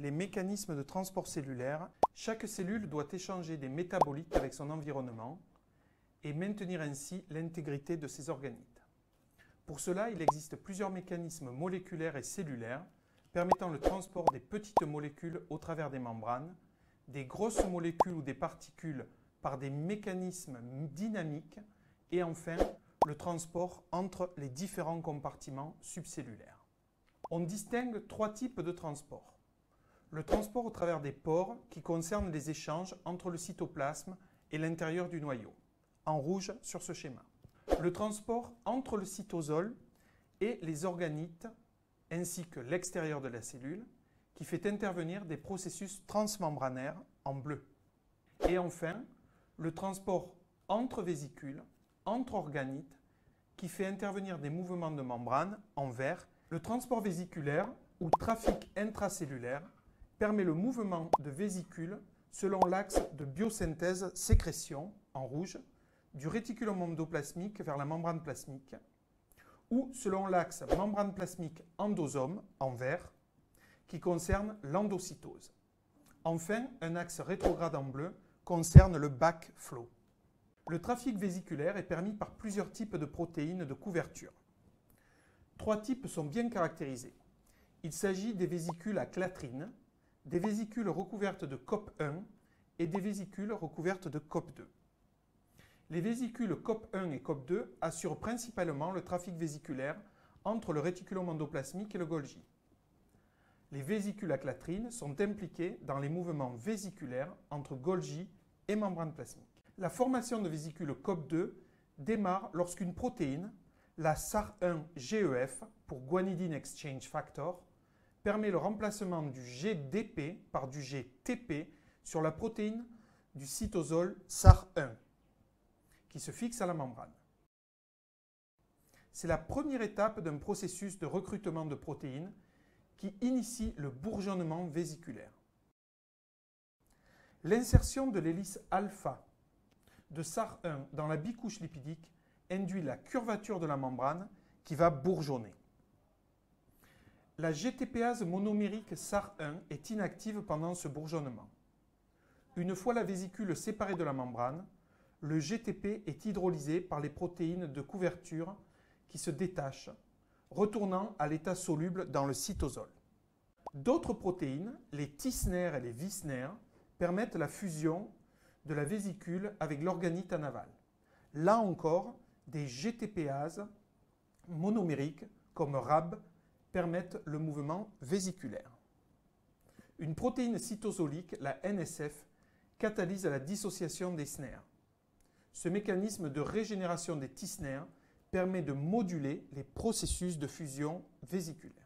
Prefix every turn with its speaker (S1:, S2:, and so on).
S1: les mécanismes de transport cellulaire, chaque cellule doit échanger des métabolites avec son environnement et maintenir ainsi l'intégrité de ses organites. Pour cela, il existe plusieurs mécanismes moléculaires et cellulaires permettant le transport des petites molécules au travers des membranes, des grosses molécules ou des particules par des mécanismes dynamiques et enfin le transport entre les différents compartiments subcellulaires. On distingue trois types de transport. Le transport au travers des pores qui concerne les échanges entre le cytoplasme et l'intérieur du noyau, en rouge sur ce schéma. Le transport entre le cytosol et les organites ainsi que l'extérieur de la cellule qui fait intervenir des processus transmembranaires en bleu. Et enfin, le transport entre vésicules, entre organites qui fait intervenir des mouvements de membrane en vert. Le transport vésiculaire ou trafic intracellulaire permet le mouvement de vésicules selon l'axe de biosynthèse-sécrétion en rouge du réticulum endoplasmique vers la membrane plasmique ou selon l'axe membrane plasmique endosome en vert qui concerne l'endocytose. Enfin, un axe rétrograde en bleu concerne le backflow. Le trafic vésiculaire est permis par plusieurs types de protéines de couverture. Trois types sont bien caractérisés. Il s'agit des vésicules à clatrine, des vésicules recouvertes de COP1 et des vésicules recouvertes de COP2. Les vésicules COP1 et COP2 assurent principalement le trafic vésiculaire entre le réticulum endoplasmique et le Golgi. Les vésicules à clatrine sont impliquées dans les mouvements vésiculaires entre Golgi et membrane plasmique. La formation de vésicules COP2 démarre lorsqu'une protéine, la SAR1-GEF pour Guanidine Exchange Factor, permet le remplacement du GDP par du GTP sur la protéine du cytosol SAR1 qui se fixe à la membrane. C'est la première étape d'un processus de recrutement de protéines qui initie le bourgeonnement vésiculaire. L'insertion de l'hélice alpha de SAR1 dans la bicouche lipidique induit la curvature de la membrane qui va bourgeonner. La GTPase monomérique SAR1 est inactive pendant ce bourgeonnement. Une fois la vésicule séparée de la membrane, le GTP est hydrolysé par les protéines de couverture qui se détachent, retournant à l'état soluble dans le cytosol. D'autres protéines, les tisnères et les visnères, permettent la fusion de la vésicule avec l'organite en aval. Là encore, des GTPases monomériques comme RAB permettent le mouvement vésiculaire. Une protéine cytosolique, la NSF, catalyse la dissociation des snères. Ce mécanisme de régénération des tisnères permet de moduler les processus de fusion vésiculaire.